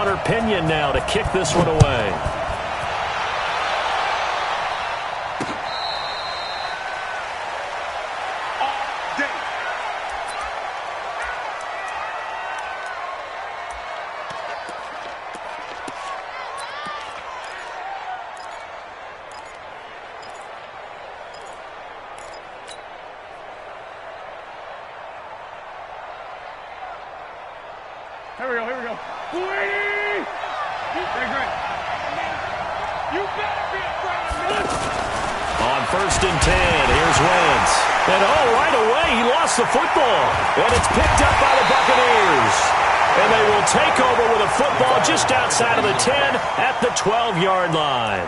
punter Pinion now to kick this one away. Here we go. Wait! Great. You better be afraid of me! On 1st and 10, here's Wentz. And right away, he lost the football. And it's picked up by the Buccaneers. And they will take over with a football just outside of the 10 at the 12-yard line.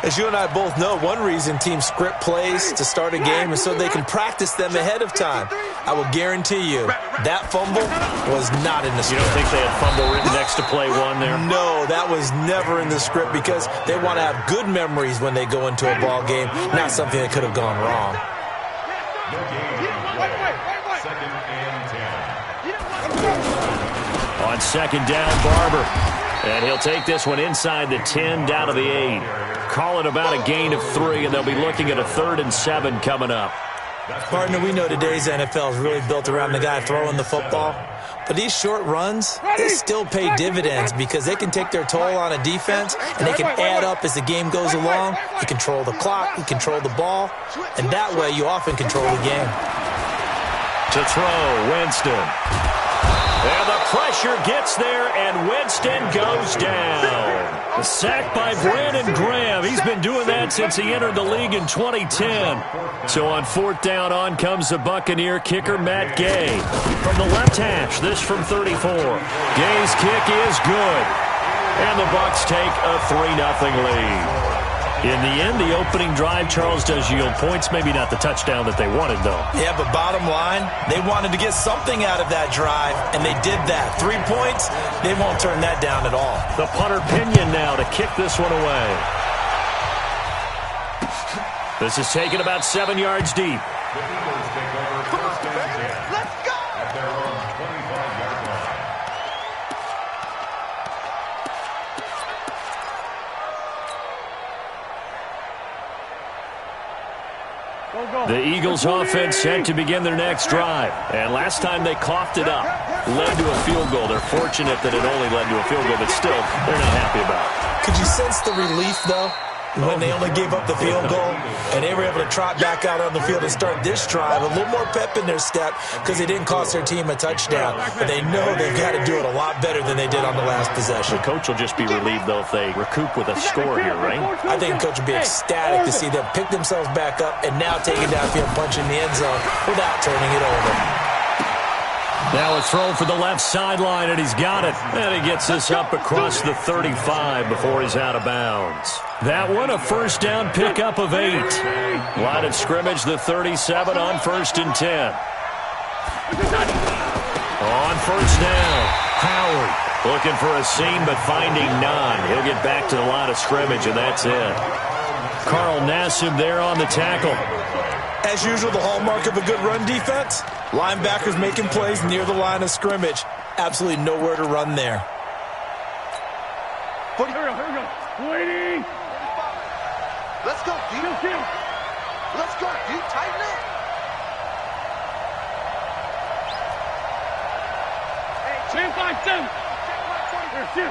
As you and I both know, one reason teams script plays to start a game is so they can practice them ahead of time. I will guarantee you that fumble was not in the script. You don't think they had fumble written next to play one there? No, that was never in the script because they want to have good memories when they go into a ball game, not something that could have gone wrong. On 2nd down, Barber. And he'll take this one inside the 10, down to the 8. Call it about a gain of 3, and they'll be looking at a 3rd and 7 coming up. Partner, we know today's NFL is really built around the guy throwing the football. But these short runs, they still pay dividends because they can take their toll on a defense, and they can add up as the game goes along. You control the clock, you control the ball, and that way you often control the game. To throw, Winston. And the pressure gets there, and Winston goes down. Sacked by Brandon Graham. He's been doing that since he entered the league in 2010. So on 4th down, on comes the Buccaneer kicker, Matt Gay. From the left hash, this from 34. Gay's kick is good. And the Bucs take a 3-0 lead. In the end, the opening drive, Charles, does yield points. Maybe not the touchdown that they wanted, though. Yeah, but bottom line, they wanted to get something out of that drive, and they did that. 3 points, they won't turn that down at all. The punter Pinion now to kick this one away. This is taken about 7 yards deep. Let's go! At their own 25-yard line. The Eagles offense set to begin their next drive. And last time they coughed it up, led to a field goal. They're fortunate that it only led to a field goal, but still, they're not happy about it. Could you sense the relief, though, when they only gave up the field goal and they were able to trot back out on the field and start this drive? A little more pep in their step because they didn't cost their team a touchdown. But they know they've got to do it a lot better than they did on the last possession. The coach will just be relieved, though, if they recoup with a score here, right? I think the coach will be ecstatic to see them pick themselves back up and now take it downfield, punch in the end zone without turning it over. Now a throw for the left sideline, and he's got it. And he gets this up across the 35 before he's out of bounds. That one, a 1st down pickup of 8. Line of scrimmage, the 37 on 1st and 10. On 1st down, Howard looking for a seam but finding none. He'll get back to the line of scrimmage, and that's it. Carl Nassib there on the tackle. As usual, the hallmark of a good run defense, linebackers making plays near the line of scrimmage. Absolutely nowhere to run there. Here we go. Waiting. Let's go, dude. Let's go, dude. Tighten up. Hey, 10-5-7. Here,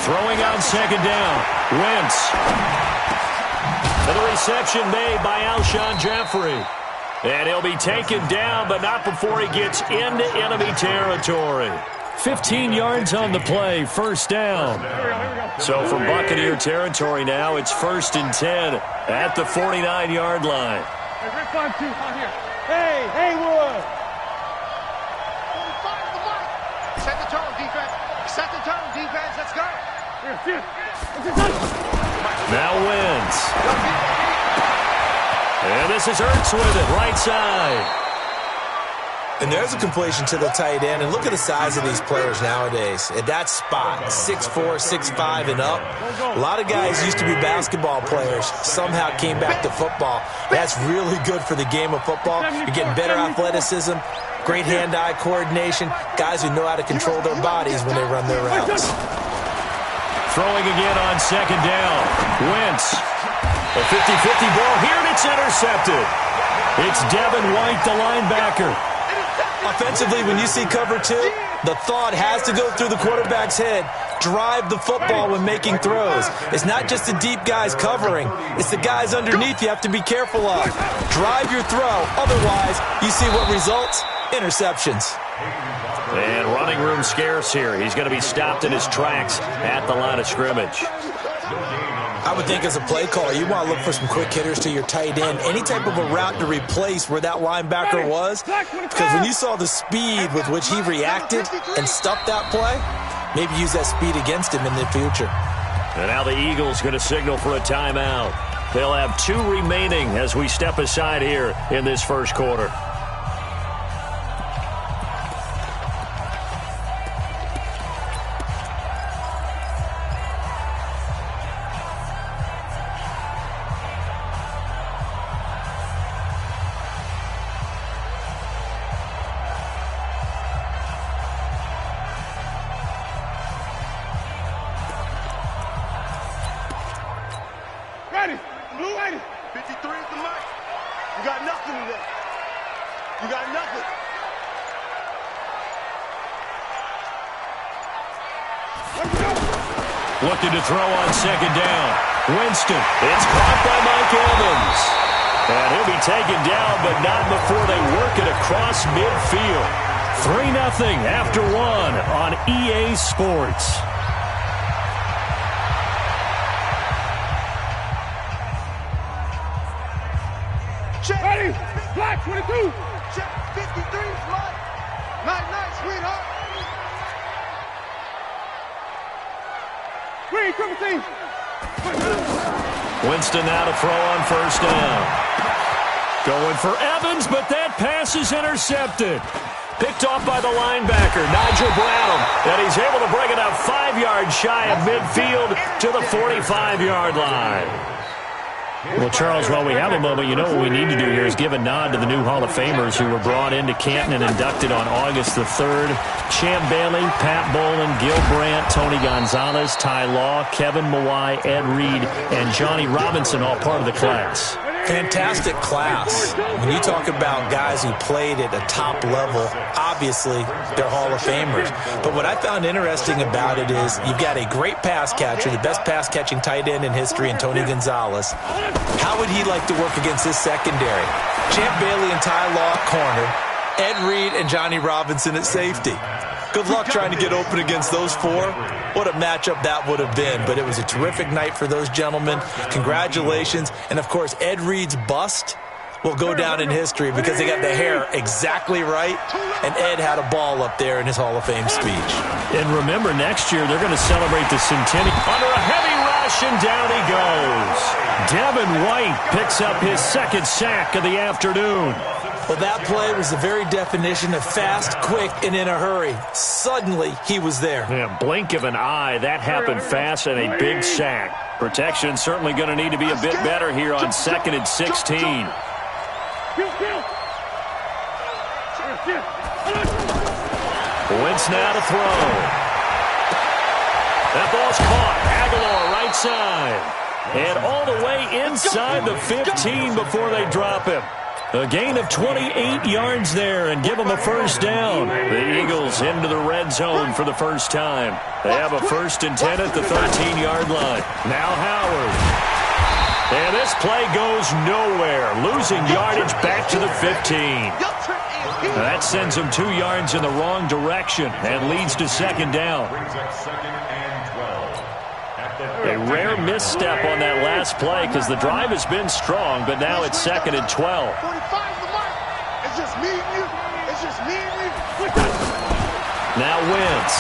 Throwing on 2nd down. Wentz. And the reception made by Alshon Jeffrey. And he'll be taken down, but not before he gets into enemy territory. 15 yards on the play, 1st down. So from Buccaneer territory now, it's 1st and 10 at the 49-yard line. Hey, Haywood! Set the tone, defense. Set the tone, defense. Let's go. Now wins. And this is Ertz with it, right side. And there's a completion to the tight end. And look at the size of these players nowadays. At that spot, 6'4", 6'5", and up. A lot of guys used to be basketball players. Somehow came back to football. That's really good for the game of football. You're getting better athleticism, great hand-eye coordination, guys who know how to control their bodies when they run their routes. Throwing again on second down. Wentz. A 50-50 ball here, and it's intercepted. It's Devin White, the linebacker. Offensively, when you see cover two, the thought has to go through the quarterback's head. Drive the football when making throws. It's not just the deep guys covering. It's the guys underneath you have to be careful of. Drive your throw. Otherwise, you see what results? Interceptions. And running room scarce here. He's going to be stopped in his tracks at the line of scrimmage. I would think as a play caller, you want to look for some quick hitters to your tight end. Any type of a route to replace where that linebacker was. Because when you saw the speed with which he reacted and stuffed that play, maybe use that speed against him in the future. And now the Eagles going to signal for a timeout. They'll have 2 remaining as we step aside here in this first quarter. Ready. Blue ready. 53 is the mark. You got nothing today. You got nothing. Let's go. Looking to throw on second down. Winston. It's caught by Mike Evans. And he'll be taken down, but not before they work it across midfield. 3-0 after 1 on EA Sports. Check. Ready. Black 22. Check. 53 is mine. Night, sweetheart. Green, triple team. Winston now to throw on first down. Going for Evans, but that pass is intercepted. Picked off by the linebacker, Nigel Bradham. And he's able to bring it up 5 yards shy of midfield to the 45-yard line. Well, Charles, while we have a moment, you know what we need to do here is give a nod to the new Hall of Famers who were brought into Canton and inducted on August the 3rd. Champ Bailey, Pat Bolin, Gil Brandt, Tony Gonzalez, Ty Law, Kevin Mawai, Ed Reed, and Johnny Robinson, all part of the class. Fantastic class. When you talk about guys who played at a top level, obviously they're Hall of Famers. But what I found interesting about it is you've got a great pass catcher, the best pass-catching tight end in history, in Tony Gonzalez. How would he like to work against his secondary? Champ Bailey and Ty Law at corner, Ed Reed and Johnny Robinson at safety. Good luck trying to get open against those 4. What a matchup that would have been. But it was a terrific night for those gentlemen. Congratulations. And, of course, Ed Reed's bust will go down in history because they got the hair exactly right. And Ed had a ball up there in his Hall of Fame speech. And remember, next year they're going to celebrate the centennial. Under a heavy rush, and down he goes. Devin White picks up his 2nd sack of the afternoon. Well, that play was the very definition of fast, quick, and in a hurry. Suddenly, he was there. Yeah, blink of an eye, that happened fast, and a big sack. Protection certainly going to need to be a bit better here on 2nd and 16. Wentz now to throw. That ball's caught. Aguilar right side. And all the way inside the 15 before they drop him. A gain of 28 yards there and give them a first down. The Eagles into the red zone for the first time. They have a 1st and 10 at the 13-yard line. Now Howard. And this play goes nowhere. Losing yardage back to the 15. That sends them 2 yards in the wrong direction and leads to 2nd down. A rare misstep on that last play because the drive has been strong, but now it's 2nd and 12. 45 is the mark. It's just me and you. It's just me and you. Now Wentz.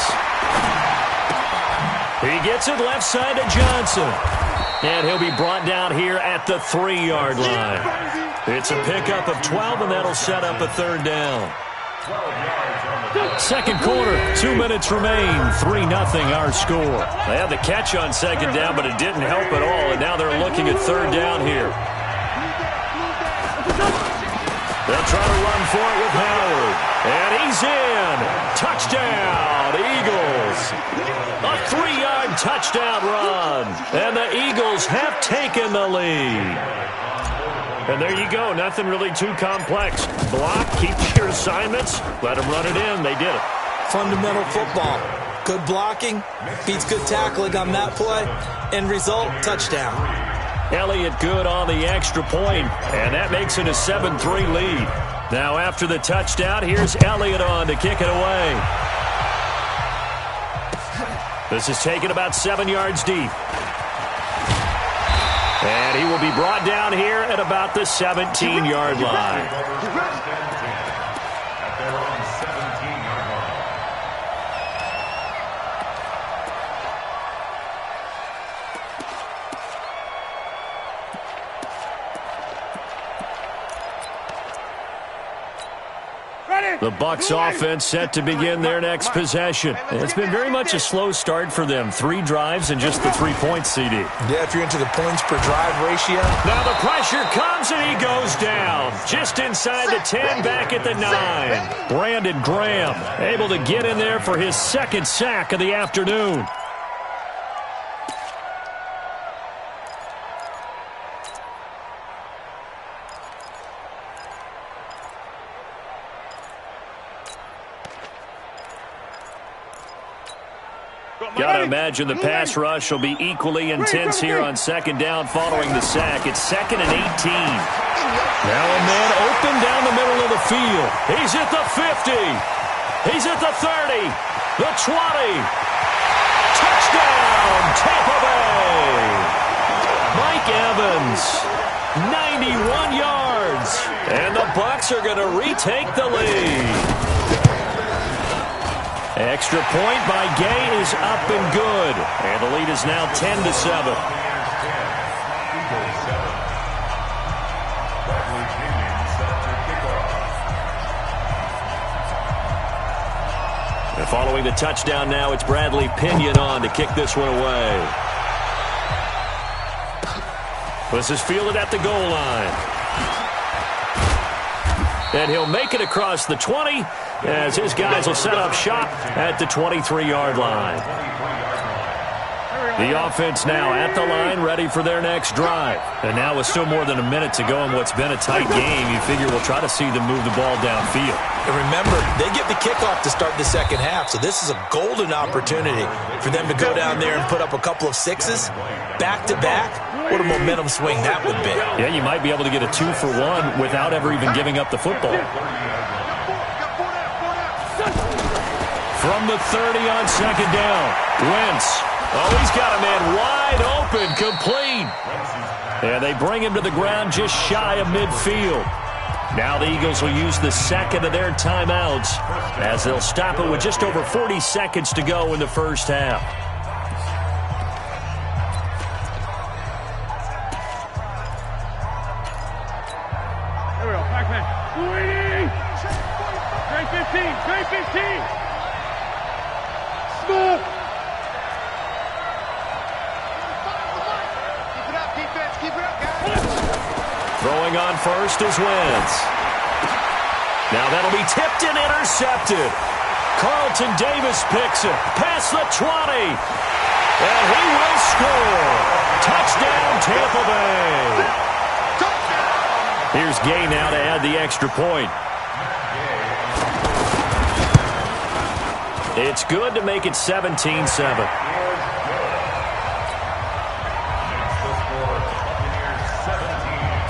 He gets it left side to Johnson. And he'll be brought down here at the 3-yard line. It's a pickup of 12, and that'll set up a 3rd down. 2nd quarter, 2 minutes remain, 3-0 our score. They had the catch on 2nd down, but it didn't help at all, and now they're looking at 3rd down here. They'll try to run for it with Howard. And he's in. Touchdown, Eagles. A 3-yard touchdown run. And the Eagles have taken the lead. And there you go. Nothing really too complex. Block, keep your assignments, let them run it in. They did it. Fundamental football. Good blocking beats good tackling on that play. End result, touchdown. Elliott good on the extra point, and that makes it a 7-3 lead. Now after the touchdown, here's Elliott on to kick it away. This is taken about 7 yards deep. And he will be brought down here at about the 17-yard line. The Bucs offense set to begin their next possession. It's been very much a slow start for them. 3 drives and just the 3 points, CD. Yeah, if you're into the points per drive ratio. Now the pressure comes and he goes down. Just inside the 10, back at the 9. Brandon Graham able to get in there for his 2nd sack of the afternoon. Got to imagine the pass rush will be equally intense here on 2nd down following the sack. It's 2nd and 18. Now a man open down the middle of the field. He's at the 50. He's at the 30. The 20. Touchdown, Tampa Bay. Mike Evans, 91 yards. And the Bucs are going to retake the lead. Extra point by Gay is up and good. And the lead is now 10-7. And following the touchdown now, it's Bradley Pinion on to kick this one away. This is fielded at the goal line. And he'll make it across the 20 as his guys will set up shop at the 23-yard line. The offense now at the line, ready for their next drive. And now with still more than a minute to go in what's been a tight game, you figure we'll try to see them move the ball downfield. And remember, they get the kickoff to start the 2nd half, so this is a golden opportunity for them to go down there and put up a couple of 6s back-to-back. What a momentum swing that would be. Yeah, you might be able to get a 2-for-1 without ever even giving up the football. From the 30 on 2nd down, Wentz. Oh, he's got a man wide open, complete. And they bring him to the ground just shy of midfield. Now the Eagles will use the 2nd of their timeouts as they'll stop it with just over 40 seconds to go in the first half. Here we go, back man. 3 15. Stop. Throwing on first is Wentz. Now that'll be tipped and intercepted. Carlton Davis picks it. Past the 20. And he will score. Touchdown, Tampa Bay. Here's Gay now to add the extra point. It's good to make it 17-7.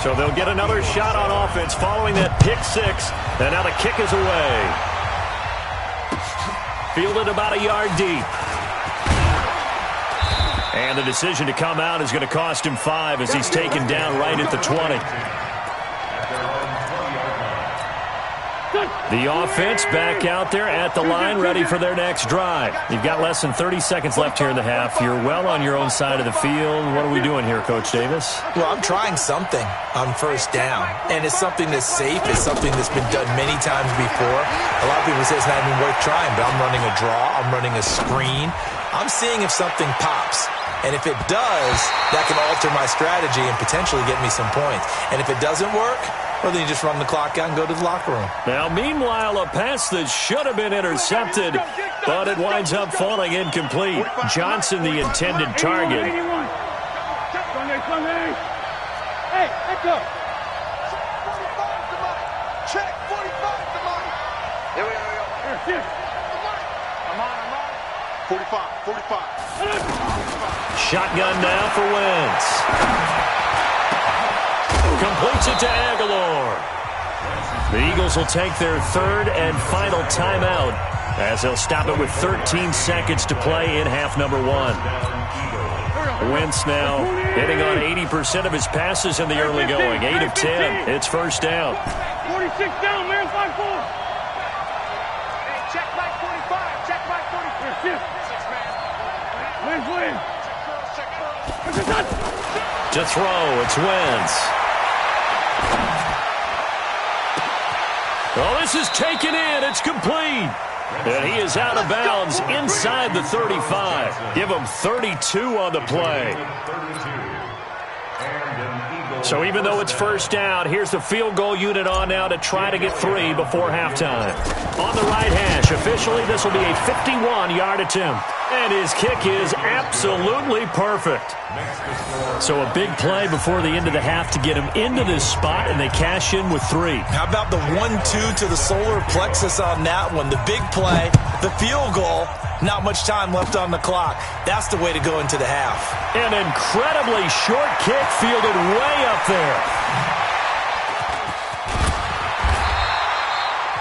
So they'll get another shot on offense following that pick 6. And now the kick is away. Fielded about a yard deep. And the decision to come out is going to cost him 5 as he's taken down right at the 20. The offense back out there at the line, ready for their next drive. You've got less than 30 seconds left here in the half. You're well on your own side of the field. What are we doing here, Coach Davis? Well, I'm trying something on 1st down, and it's something that's safe. It's something that's been done many times before. A lot of people say it's not even worth trying, but I'm running a draw. I'm running a screen. I'm seeing if something pops. And if it does, that can alter my strategy and potentially get me some points. And if it doesn't work, or then you just run the clock out and go to the locker room. Now, meanwhile, a pass that should have been intercepted, but it winds up falling incomplete. Johnson, the intended target. Hey, let's go. Check 45 to Mike. Here we go. I'm on. 45. Shotgun now for Wentz. Completes it to Aguilar. The Eagles will take their third and final timeout as they'll stop it with 13 seconds to play in half number 1. Wentz now hitting on 80% of his passes in the early going. 8 of 10. It's first down. 46 down, man. 5-4. Hey, check Mike 45. Check Mike 45. Win. To throw, it's Wentz. Oh, this is taken in. It's complete. And he is out of bounds inside the 35. Give him 32 on the play. So even though it's first down, here's the field goal unit on now to try to get 3 before halftime. On the right hash, officially this will be a 51-yard attempt. And his kick is absolutely perfect. So a big play before the end of the half to get him into this spot, and they cash in with 3. How about the 1-2 to the solar plexus on that one? The big play, the field goal, not much time left on the clock. That's the way to go into the half. An incredibly short kick fielded way up there.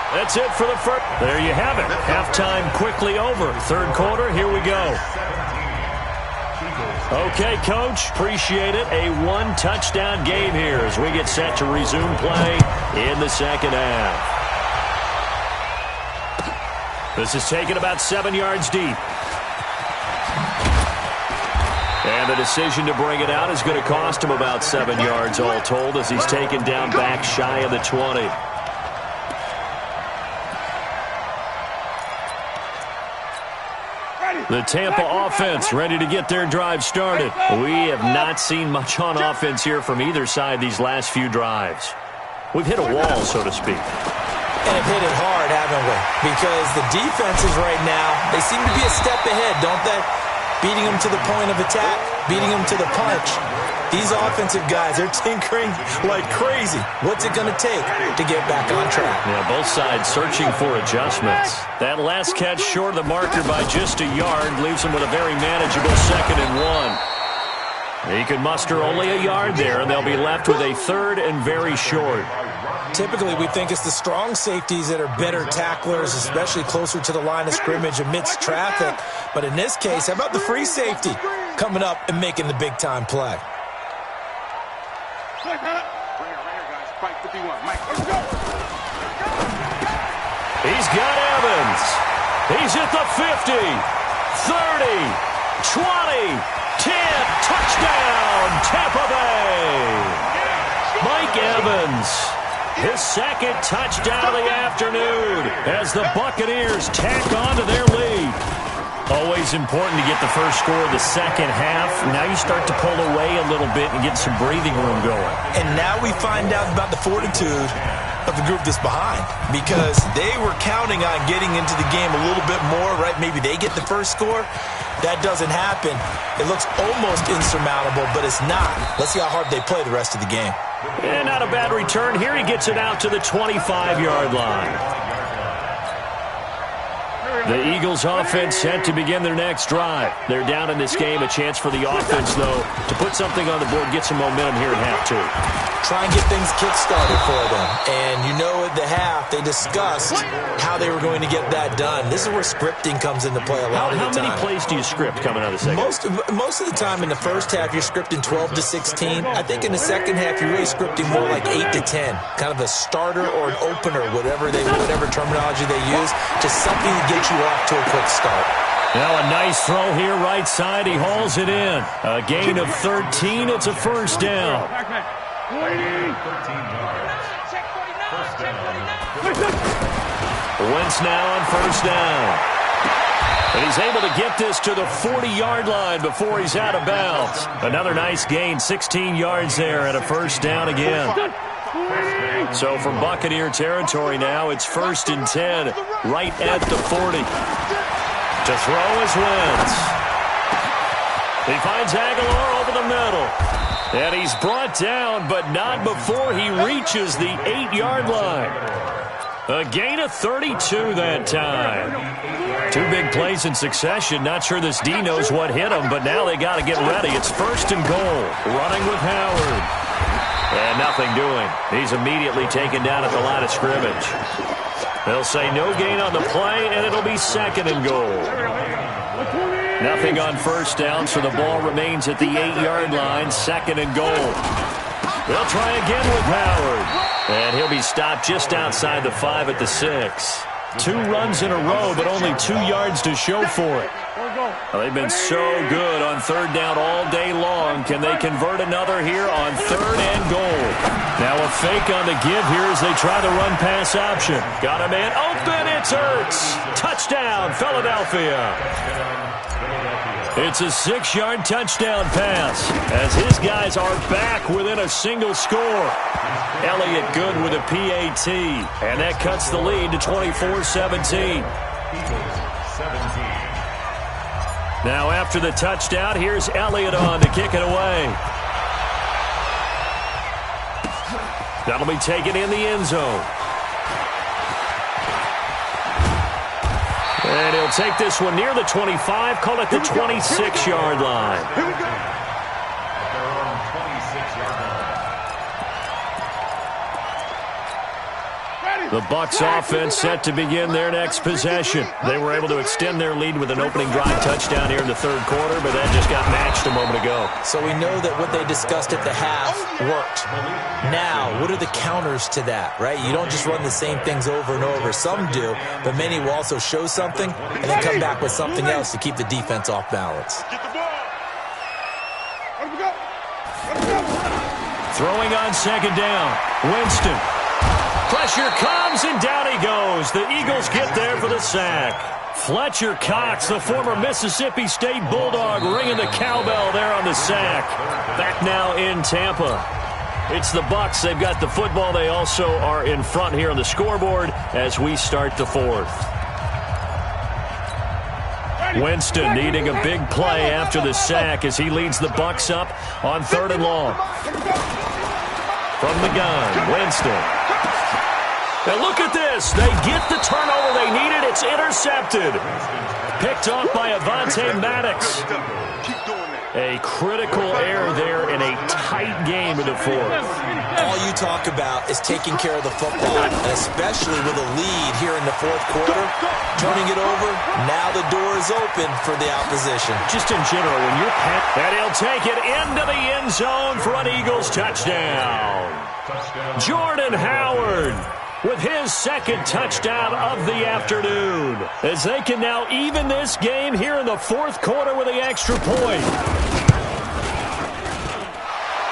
That's it for the first. There you have it. Halftime quickly over. Third quarter, here we go. Okay, Coach, appreciate it. A 1-touchdown game here as we get set to resume play in the second half. This is taken about 7 yards deep. And the decision to bring it out is going to cost him about 7 yards all told as he's taken down back shy of the 20. The Tampa offense ready to get their drive started. We have not seen much on offense here from either side these last few drives. We've hit a wall, so to speak. And have hit it hard, haven't we? Because the defenses right now, they seem to be a step ahead, don't they? Beating them to the point of attack, beating them to the punch. These offensive guys are tinkering like crazy. What's it going to take to get back on track? Yeah, both sides searching for adjustments. That last catch short of the marker by just a yard leaves them with a very manageable 2nd and 1. He can muster only a yard there, and they'll be left with a 3rd and very short. Typically, we think it's the strong safeties that are better tacklers, especially closer to the line of scrimmage amidst traffic. But in this case, how about the free safety coming up and making the big-time play? Right here, guys. Fight 51. Mike, let's go. He's got Evans. He's at the 50, 30, 20, 10. Touchdown, Tampa Bay. Mike Evans, his 2nd touchdown of the afternoon as the Buccaneers tack on to their lead. Always important to get the first score of the second half. Now you start to pull away a little bit and get some breathing room going. And now we find out about the fortitude of the group that's behind, because they were counting on getting into the game a little bit more, right? Maybe they get the first score. That doesn't happen. It looks almost insurmountable, but it's not. Let's see how hard they play the rest of the game. And not a bad return. Here he gets it out to the 25-yard line. The Eagles offense set to begin their next drive. They're down in this game. A chance for the offense, though, to put something on the board, get some momentum here in half 2. Try and get things kick-started for them. And you know at the half, they discussed how they were going to get that done. This is where scripting comes into play a lot of the time. How many plays do you script coming out of the second? Most of the time in the first half, you're scripting 12 to 16. I think in the second half, you're really scripting more like 8 to 10. Kind of a starter or an opener, whatever terminology they use. Just something to get you off to a quick start. Now a nice throw here right side. He hauls it in. A gain of 13. It's a first down. 13 yards. Wentz now on first down. And he's able to get this to the 40-yard line before he's out of bounds. Another nice gain, 16 yards there, and a first down again. So from Buccaneer territory now, it's 1st and 10, right at the 40. To throw is Wentz. He finds Aguilar over the middle. And he's brought down, but not before he reaches the 8-yard line. A gain of 32 that time. 2 big plays in succession. Not sure this D knows what hit him, but now they got to get ready. It's 1st and goal. Running with Howard. And nothing doing. He's immediately taken down at the line of scrimmage. They'll say no gain on the play, and it'll be 2nd and goal. Nothing on 1st down, so the ball remains at the 8-yard line. 2nd and goal. They'll try again with Howard. And he'll be stopped just outside the 5 at the 6. 2 runs in a row, but only 2 yards to show for it. Well, they've been so good on 3rd down all day long. Can they convert another here on 3rd and goal? Now a fake on the give here as they try the run-pass option. Got a man open. It's Ertz. Touchdown, Philadelphia. It's a 6-yard touchdown pass as his guys are back within a single score. Elliott good with a PAT, and that cuts the lead to 24-17. Now after the touchdown, here's Elliott on to kick it away. That'll be taken in the end zone. And he'll take this one near the 25, call it the 26-yard line. Here we go. The Bucs offense set to begin their next possession. They were able to extend their lead with an opening drive touchdown here in the 3rd quarter, but that just got matched a moment ago. So we know that what they discussed at the half worked. Now, what are the counters to that, right? You don't just run the same things over and over. Some do, but many will also show something and then come back with something else to keep the defense off balance. Get the ball. Let him go. Let him go. Throwing on 2nd down. Winston. Pressure comes, and down he goes. The Eagles get there for the sack. Fletcher Cox, the former Mississippi State Bulldog, ringing the cowbell there on the sack. Back now in Tampa. It's the Bucs. They've got the football. They also are in front here on the scoreboard as we start the 4th. Winston needing a big play after the sack as he leads the Bucs up on 3rd and long. From the gun, Winston. And look at this. They get the turnover they needed. It's intercepted. Picked off by Avonte Maddox. A critical error there in a tight game in the 4th. All you talk about is taking care of the football, and especially with a lead here in the 4th quarter. Turning it over, now the door is open for the opposition. Just in general, when you're packed, and he'll take it into the end zone for an Eagles touchdown. Jordan Howard with his 2nd touchdown of the afternoon, as they can now even this game here in the 4th quarter with the extra point.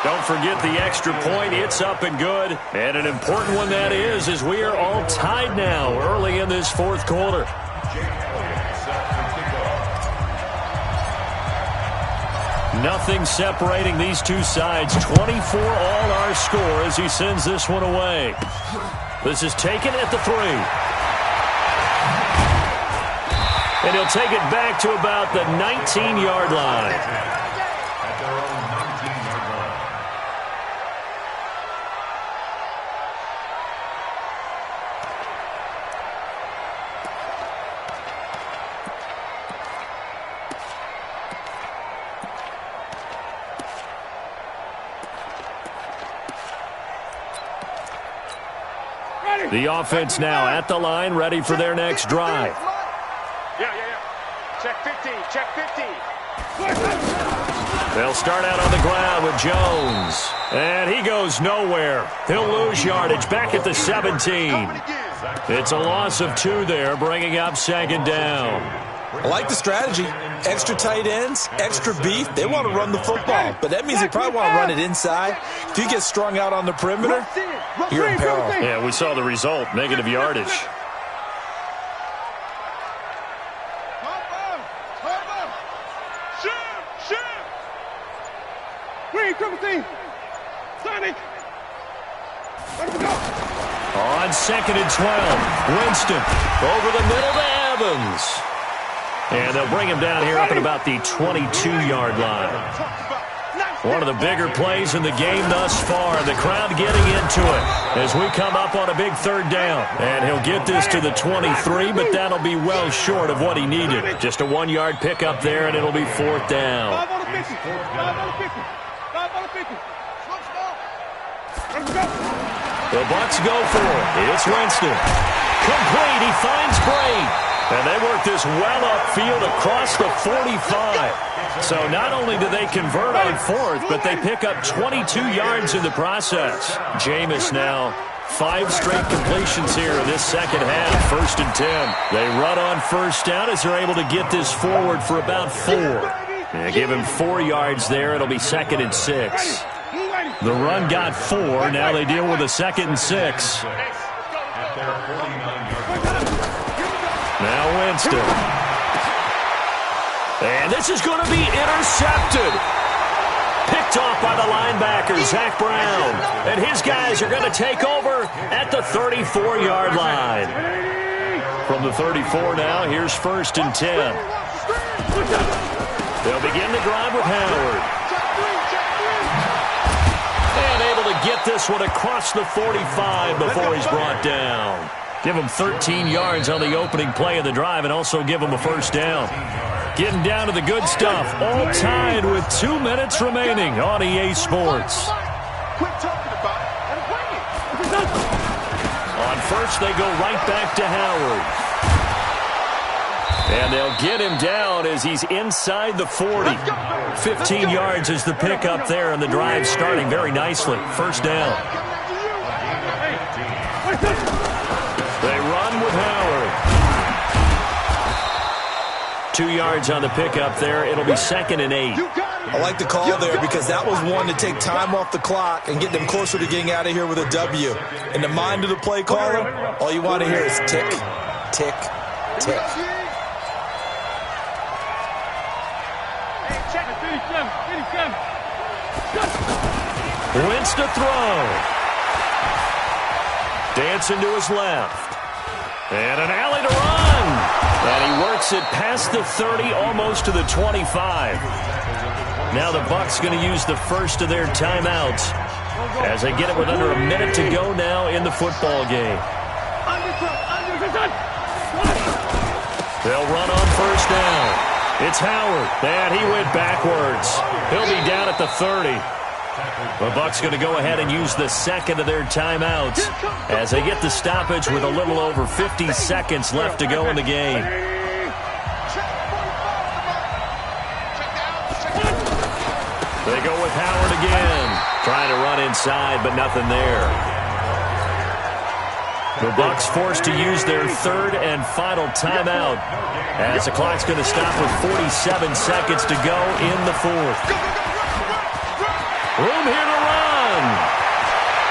Don't forget the extra point. It's up and good, and an important one that is, as we are all tied now early in this 4th quarter. Nothing separating these two sides. 24 all our score as he sends this one away. This is taken at the 3. And he'll take it back to about the 19-yard line. The offense now at the line, ready for their next drive. Yeah. Check 15. Check 15. They'll start out on the ground with Jones. And he goes nowhere. He'll lose yardage back at the 17. It's a loss of 2 there, bringing up 2nd down. I like the strategy. Extra tight ends, extra beef. They want to run the football, but that means they probably want to run it inside. If you get strung out on the perimeter, you're in peril. Yeah, we saw the result, negative yardage. Shoot! Green, triple team. Sonic. Let him go. On 2nd and 12, Winston over the middle to Evans. And they'll bring him down here up at about the 22-yard line. One of the bigger plays in the game thus far. The crowd getting into it as we come up on a big 3rd down. And he'll get this to the 23, but that'll be well short of what he needed. Just a 1-yard pickup there, and it'll be 4th down. 5 on the 50. 5 on the 50. 5 on the 50. Let's go. The Bucs go for it. It's Winston. Complete. He finds Bray. And they work this well upfield across the 45. So not only do they convert on 4th, but they pick up 22 yards in the process. Jameis now 5 straight completions here in this second half. 1st and 10. They run on 1st down as they're able to get this forward for about 4. They give him 4 yards there. It'll be 2nd and 6. The run got 4. Now they deal with a 2nd and 6. Now Winston. And this is going to be intercepted. Picked off by the linebacker, Zach Brown. And his guys are going to take over at the 34-yard line. From the 34 now, here's 1st and 10. They'll begin the drive with Howard. And able to get this one across the 45 before he's brought down. Give him 13 yards on the opening play of the drive and also give him a 1st down. Getting down to the good stuff. All tied with 2 minutes remaining on EA Sports. Quit talking about it. On 1st, they go right back to Howard. And they'll get him down as he's inside the 40. 15 yards is the pickup there, and the drive starting very nicely. 1st down. They run with Howard. 2 yards on the pickup there. It'll be 2nd and 8. I like the call there because that was one to take time off the clock and get them closer to getting out of here with a W. In the mind of the play caller, all you want to hear is tick, tick, tick. Wins to throw. Dancing to his left. And an alley to run. And he works it past the 30, almost to the 25. Now the Bucs going to use the first of their timeouts as they get it with under a minute to go now in the football game. They'll run on 1st down. It's Howard. And he went backwards. He'll be down at the 30. The Bucs going to go ahead and use the second of their timeouts as they get the stoppage with a little over 50 seconds left to go in the game. They go with Howard again. Trying to run inside, but nothing there. The Bucs forced to use their 3rd and final timeout as the clock's going to stop with 47 seconds to go in the 4th. Room here to run.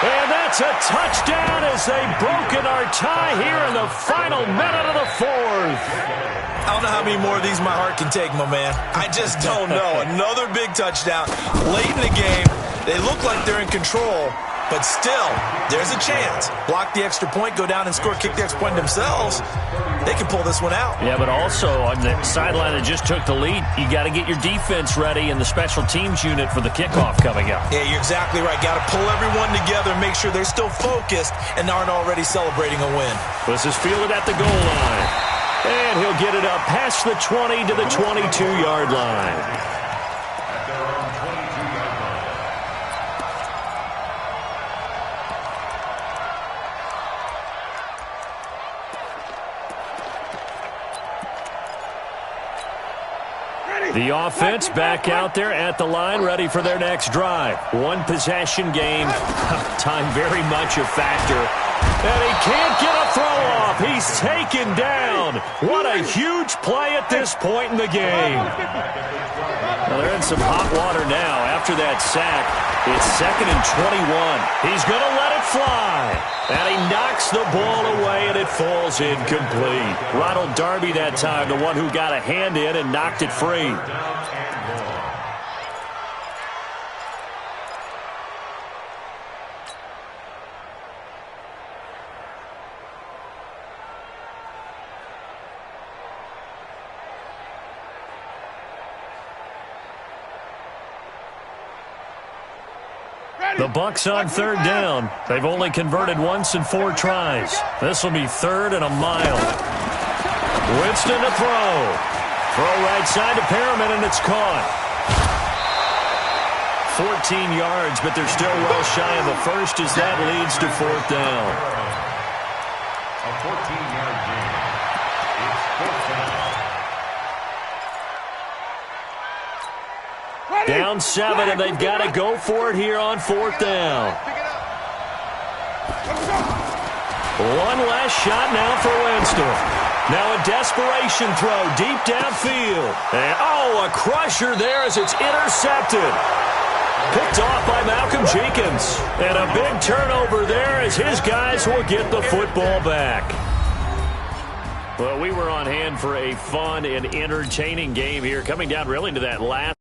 And that's a touchdown as they've broken our tie here in the final minute of the 4th. I don't know how many more of these my heart can take, my man. I just don't know. Another big touchdown. Late in the game, they look like they're in control, but still, there's a chance. Block the extra point, go down and score, kick the extra point themselves. They can pull this one out. Yeah, but also on the sideline that just took the lead, you got to get your defense ready and the special teams unit for the kickoff coming up. Yeah, you're exactly right. Got to pull everyone together, make sure they're still focused and aren't already celebrating a win. This is fielded at the goal line. And he'll get it up past the 20 to the 22-yard line. The offense back out there at the line, ready for their next drive. One possession game. Time very much a factor. And he can't get a throw off. He's taken down. What a huge play at this point in the game. Well, they're in some hot water now after that sack. It's 2nd and 21. He's going to let it fly. And he knocks the ball away, and it falls incomplete. Ronald Darby that time, the one who got a hand in and knocked it free. The Bucs on third down. They've only converted once in 4 tries. This will be 3rd and a mile. Winston to throw. Throw right side to Perriman, and it's caught. 14 yards, but they're still well shy of the first as that leads to 4th down. A 14-yard gain. It's 4th down. Down 7, and they've got to go for it here on 4th down. One last shot now for Winston. Now a desperation throw deep downfield. And, a crusher there as it's intercepted. Picked off by Malcolm Jenkins. And a big turnover there as his guys will get the football back. Well, we were on hand for a fun and entertaining game here, coming down really to that last